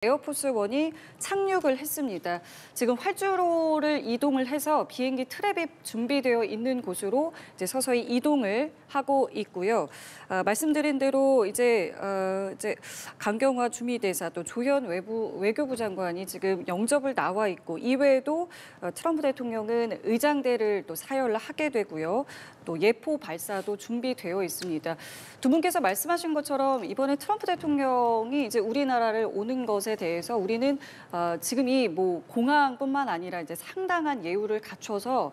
에어포스 원이 착륙을 했습니다. 지금 활주로를 이동을 해서 비행기 트랩이 준비되어 있는 곳으로 이제 서서히 이동을 하고 있고요. 말씀드린 대로 이제 강경화 주미대사 또 조현 외교부 장관이 지금 영접을 나와 있고 이외에도 트럼프 대통령은 의장대를 또 사열을 하게 되고요. 또 예포 발사도 준비되어 있습니다. 두 분께서 말씀하신 것처럼 이번에 트럼프 대통령이 이제 우리나라를 오는 것에 대해서 우리는 지금 이 공항뿐만 아니라 이제 상당한 예우를 갖춰서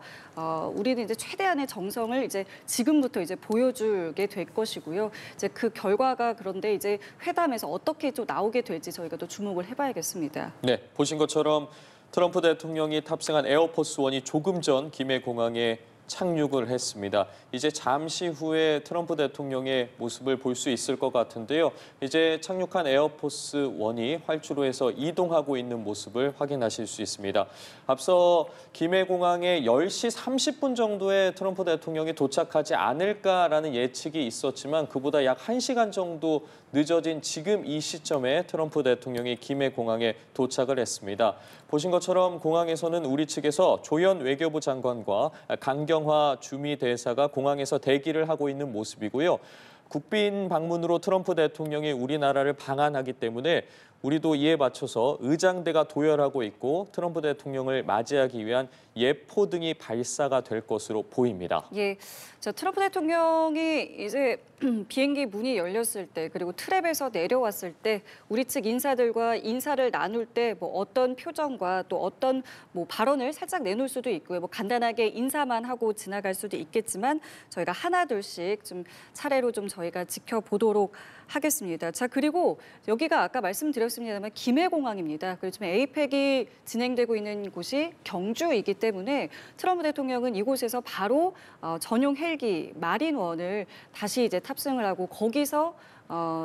우리는 이제 최대한의 정성을 이제 지금부터 이제 보여주게 될 것이고요. 이제 그 결과가 그런데 이제 회담에서 어떻게 좀 나오게 될지 저희가 또 주목을 해봐야겠습니다. 네, 보신 것처럼 트럼프 대통령이 탑승한 에어포스 원이 조금 전 김해 공항에 착륙을 했습니다. 이제 잠시 후에 트럼프 대통령의 모습을 볼 수 있을 것 같은데요. 이제 착륙한 에어포스 원이 활주로에서 이동하고 있는 모습을 확인하실 수 있습니다. 앞서 김해 공항에 10시 30분 정도에 트럼프 대통령이 도착하지 않을까라는 예측이 있었지만 그보다 약 1시간 정도 늦어진 지금 이 시점에 트럼프 대통령이 김해 공항에 도착을 했습니다. 보신 것처럼 공항에서는 우리 측에서 조현 외교부 장관과 강경화 주미 대사가 공항에서 대기를 하고 있는 모습이고요. 국빈 방문으로 트럼프 대통령이 우리나라를 방한하기 때문에 우리도 이에 맞춰서 의장대가 도열하고 있고 트럼프 대통령을 맞이하기 위한 예포 등이 발사가 될 것으로 보입니다. 예, 트럼프 대통령이 이제 비행기 문이 열렸을 때 그리고 트랩에서 내려왔을 때 우리 측 인사들과 인사를 나눌 때 어떤 표정과 또 어떤 발언을 살짝 내놓을 수도 있고요. 간단하게 인사만 하고 지나갈 수도 있겠지만 저희가 하나둘씩 좀 차례로 좀 저희가 지켜보도록 하겠습니다. 자, 그리고 여기가 아까 말씀드렸습니다만 김해공항입니다. 그리고 지금 에이펙이 진행되고 있는 곳이 경주이기 때문에 트럼프 대통령은 이곳에서 바로 전용 헬기 마린원을 다시 이제 탑승을 하고 거기서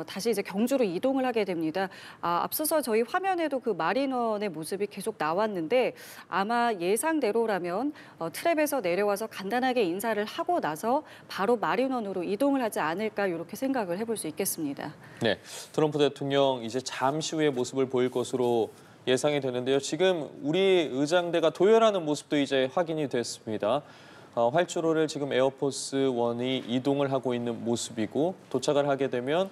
다시 이제 경주로 이동을 하게 됩니다. 앞서서 저희 화면에도 그 마린원의 모습이 계속 나왔는데 아마 예상대로라면 트랩에서 내려와서 간단하게 인사를 하고 나서 바로 마린원으로 이동을 하지 않을까 이렇게 생각을 해볼 수 있겠습니다. 네, 트럼프 대통령 이제 잠시 후에 모습을 보일 것으로 예상이 되는데요. 지금 우리 의장대가 도열하는 모습도 이제 확인이 됐습니다. 활주로를 지금 에어포스 원이 이동을 하고 있는 모습이고 도착을 하게 되면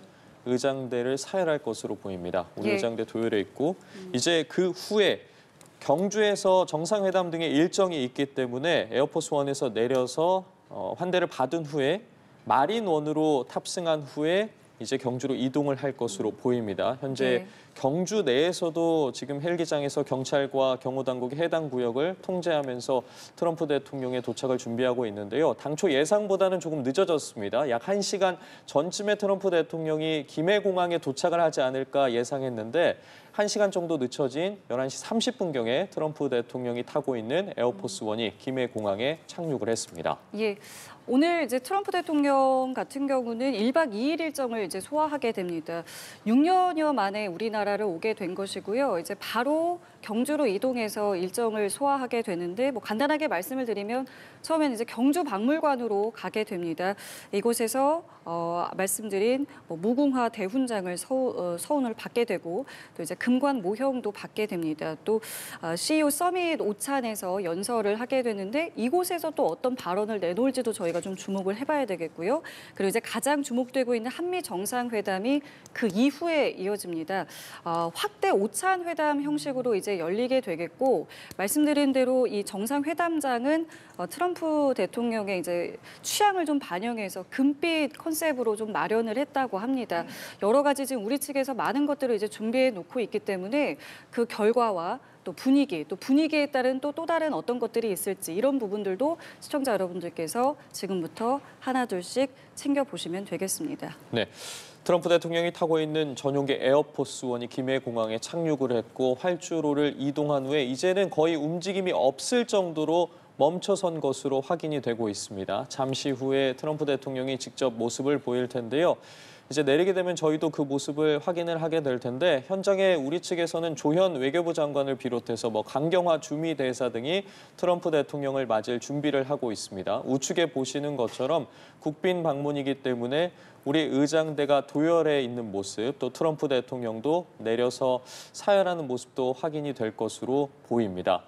의장대를 사열할 것으로 보입니다. 우리 예. 의장대 도열해 있고 이제 그 후에 경주에서 정상회담 등의 일정이 있기 때문에 에어포스 원에서 내려서 환대를 받은 후에 마린원으로 탑승한 후에 이제 경주로 이동을 할 것으로 보입니다. 현재 경주 내에서도 지금 헬기장에서 경찰과 경호당국이 해당 구역을 통제하면서 트럼프 대통령의 도착을 준비하고 있는데요. 당초 예상보다는 조금 늦어졌습니다. 약 1시간 전쯤에 트럼프 대통령이 김해공항에 도착을 하지 않을까 예상했는데 1시간 정도 늦춰진 11시 30분경에 트럼프 대통령이 타고 있는 에어포스 원이 김해공항에 착륙을 했습니다. 예. 오늘 이제 트럼프 대통령 같은 경우는 1박 2일 일정을 이제 소화하게 됩니다. 6년여 만에 우리나라를 오게 된 것이고요. 이제 바로 경주로 이동해서 일정을 소화하게 되는데 간단하게 말씀을 드리면 처음엔 이제 경주 박물관으로 가게 됩니다. 이곳에서 말씀드린 무궁화 대훈장을 서운을 받게 되고 또 이제 금관 모형도 받게 됩니다. 또 CEO 서밋 오찬에서 연설을 하게 되는데 이곳에서 또 어떤 발언을 내놓을지도 저희가 좀 주목을 해봐야 되겠고요. 그리고 이제 가장 주목되고 있는 한미 정상회담이 그 이후에 이어집니다. 확대 오찬 회담 형식으로 이제 열리게 되겠고 말씀드린 대로 이 정상회담장은 트럼프 대통령의 이제 취향을 좀 반영해서 금빛 컨셉으로 좀 마련을 했다고 합니다. 여러 가지 지금 우리 측에서 많은 것들을 이제 준비해 놓고 있기 때문에 그 결과와 또 분위기에 따른 또 다른 어떤 것들이 있을지 이런 부분들도 시청자 여러분들께서 지금부터 하나둘씩 챙겨보시면 되겠습니다. 네. 트럼프 대통령이 타고 있는 전용기 에어포스 원이 김해공항에 착륙을 했고 활주로를 이동한 후에 이제는 거의 움직임이 없을 정도로 멈춰선 것으로 확인이 되고 있습니다. 잠시 후에 트럼프 대통령이 직접 모습을 보일 텐데요. 이제 내리게 되면 저희도 그 모습을 확인을 하게 될 텐데 현장에 우리 측에서는 조현 외교부 장관을 비롯해서 강경화 주미 대사 등이 트럼프 대통령을 맞을 준비를 하고 있습니다. 우측에 보시는 것처럼 국빈 방문이기 때문에 우리 의장대가 도열해 있는 모습, 또 트럼프 대통령도 내려서 사열하는 모습도 확인이 될 것으로 보입니다.